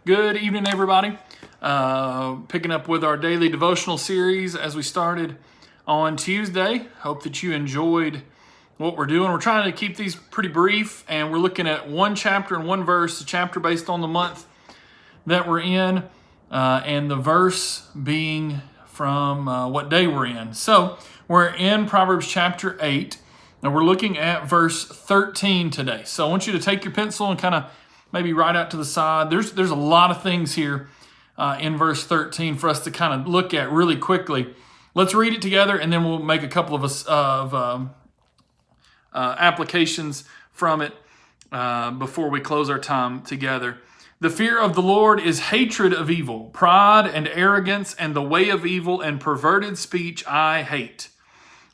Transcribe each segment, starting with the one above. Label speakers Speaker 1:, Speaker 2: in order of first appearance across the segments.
Speaker 1: Good evening, everybody. Picking up with our daily devotional series as we started on Tuesday. Hope that you enjoyed what we're doing. We're trying to keep these pretty brief, and we're looking at one chapter and one verse, a chapter based on the month that we're in, and the verse being from what day we're in. So we're in Proverbs chapter 8, and we're looking at verse 13 today. So I want you to take your pencil and kind of maybe write out to the side. There's a lot of things here in verse 13 for us to kind of look at really quickly. Let's read it together, and then we'll make a couple of applications from it before we close our time together. The fear of the Lord is hatred of evil, pride and arrogance, and the way of evil and perverted speech I hate.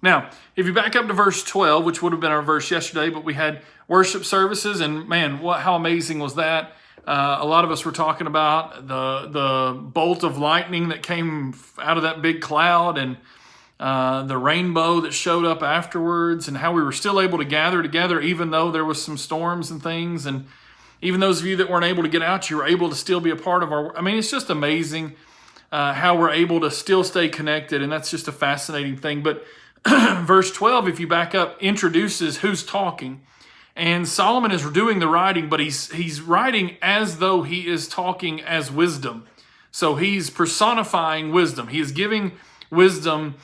Speaker 1: Now, if you back up to verse 12, which would have been our verse yesterday, but we had worship services, and man, how amazing was that? A lot of us were talking about the bolt of lightning that came out of that big cloud, and the rainbow that showed up afterwards, and how we were still able to gather together even though there was some storms and things. And even those of you that weren't able to get out, you were able to still be a part of our. I mean, it's just amazing how we're able to still stay connected, and that's just a fascinating thing. But verse 12, if you back up, introduces who's talking. And Solomon is doing the writing, but he's writing as though he is talking as wisdom. So he's personifying wisdom. He is giving wisdom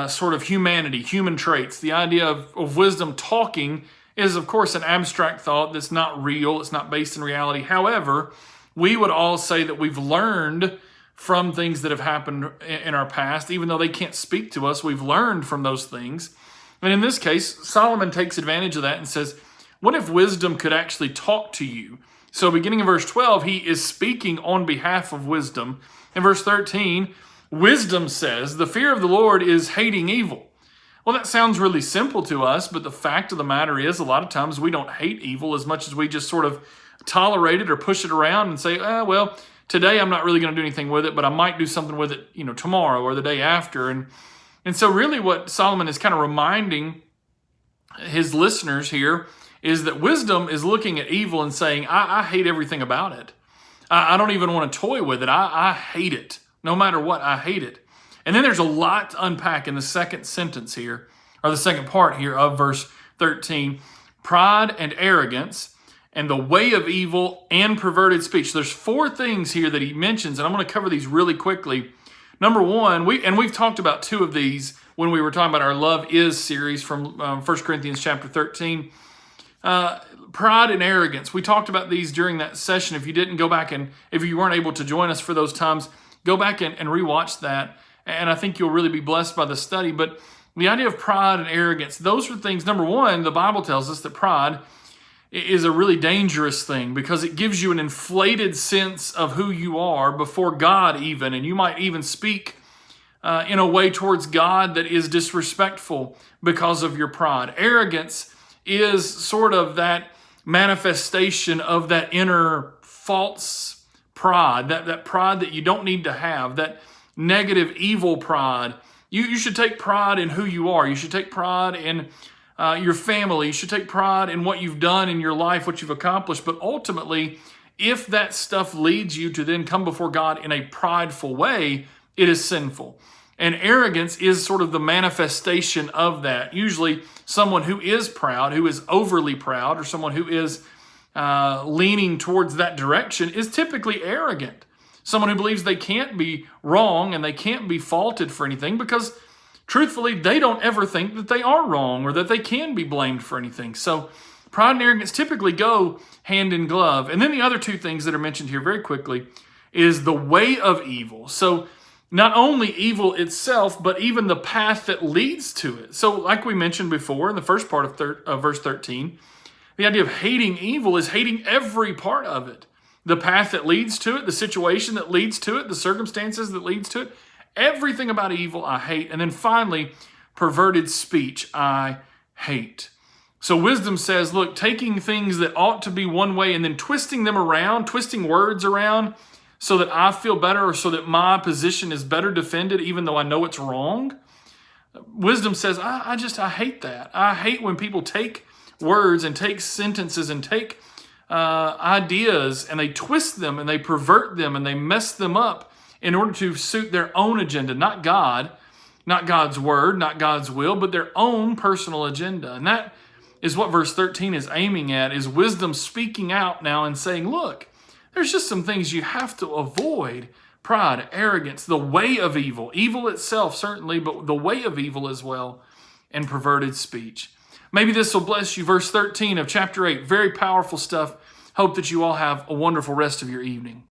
Speaker 1: sort of humanity, human traits. The idea of wisdom talking is, of course, an abstract thought that's not real. It's not based in reality. However, we would all say that we've learned from things that have happened in our past. Even though they can't speak to us, we've learned from those things. And in this case, Solomon takes advantage of that and says, what if wisdom could actually talk to you? So beginning in verse 12, he is speaking on behalf of wisdom. In verse 13, wisdom says, the fear of the Lord is hating evil. Well, that sounds really simple to us, but the fact of the matter is a lot of times we don't hate evil as much as we just sort of tolerate it or push it around and say, well, today I'm not really going to do anything with it, but I might do something with it, tomorrow or the day after. And so really what Solomon is kind of reminding his listeners here is that wisdom is looking at evil and saying, I hate everything about it. I don't even want to toy with it. I hate it. No matter what, I hate it. And then there's a lot to unpack in the second sentence here, or the second part here of verse 13. Pride and arrogance, and the way of evil and perverted speech. There's four things here that he mentions, and I'm going to cover these really quickly. Number one, we've talked about two of these when we were talking about our Love Is series from 1 Corinthians chapter 13. Pride and arrogance. We talked about these during that session. If you didn't go back, and if you weren't able to join us for those times, go back and rewatch that. And I think you'll really be blessed by the study. But the idea of pride and arrogance, those are things. Number one, the Bible tells us that pride is a really dangerous thing because it gives you an inflated sense of who you are before God even. And you might even speak in a way towards God that is disrespectful because of your pride. Arrogance is sort of that manifestation of that inner false pride, that pride that you don't need to have, that negative, evil pride. You should take pride in who you are. You should take pride in your family. You should take pride in what you've done in your life, what you've accomplished. But ultimately, if that stuff leads you to then come before God in a prideful way, it is sinful. And arrogance is sort of the manifestation of that. Usually someone who is proud, who is overly proud, or someone who is leaning towards that direction is typically arrogant. Someone who believes they can't be wrong and they can't be faulted for anything because, truthfully, they don't ever think that they are wrong or that they can be blamed for anything. So pride and arrogance typically go hand in glove. And then the other two things that are mentioned here very quickly is the way of evil. So not only evil itself, but even the path that leads to it. So like we mentioned before in the first part of verse 13, the idea of hating evil is hating every part of it. The path that leads to it, the situation that leads to it, the circumstances that leads to it, everything about evil I hate. And then finally, perverted speech I hate. So wisdom says, look, taking things that ought to be one way and then twisting them around, twisting words around so that I feel better or so that my position is better defended even though I know it's wrong. Wisdom says, I hate that. I hate when people take words and take sentences and take ideas, and they twist them and they pervert them and they mess them up in order to suit their own agenda, not God, not God's word, not God's will, but their own personal agenda. And that is what verse 13 is aiming at, is wisdom speaking out now and saying, look, there's just some things you have to avoid. Pride, arrogance, the way of evil, evil itself certainly, but the way of evil as well, and perverted speech. Maybe this will bless you. Verse 13 of chapter 8, very powerful stuff. Hope that you all have a wonderful rest of your evening.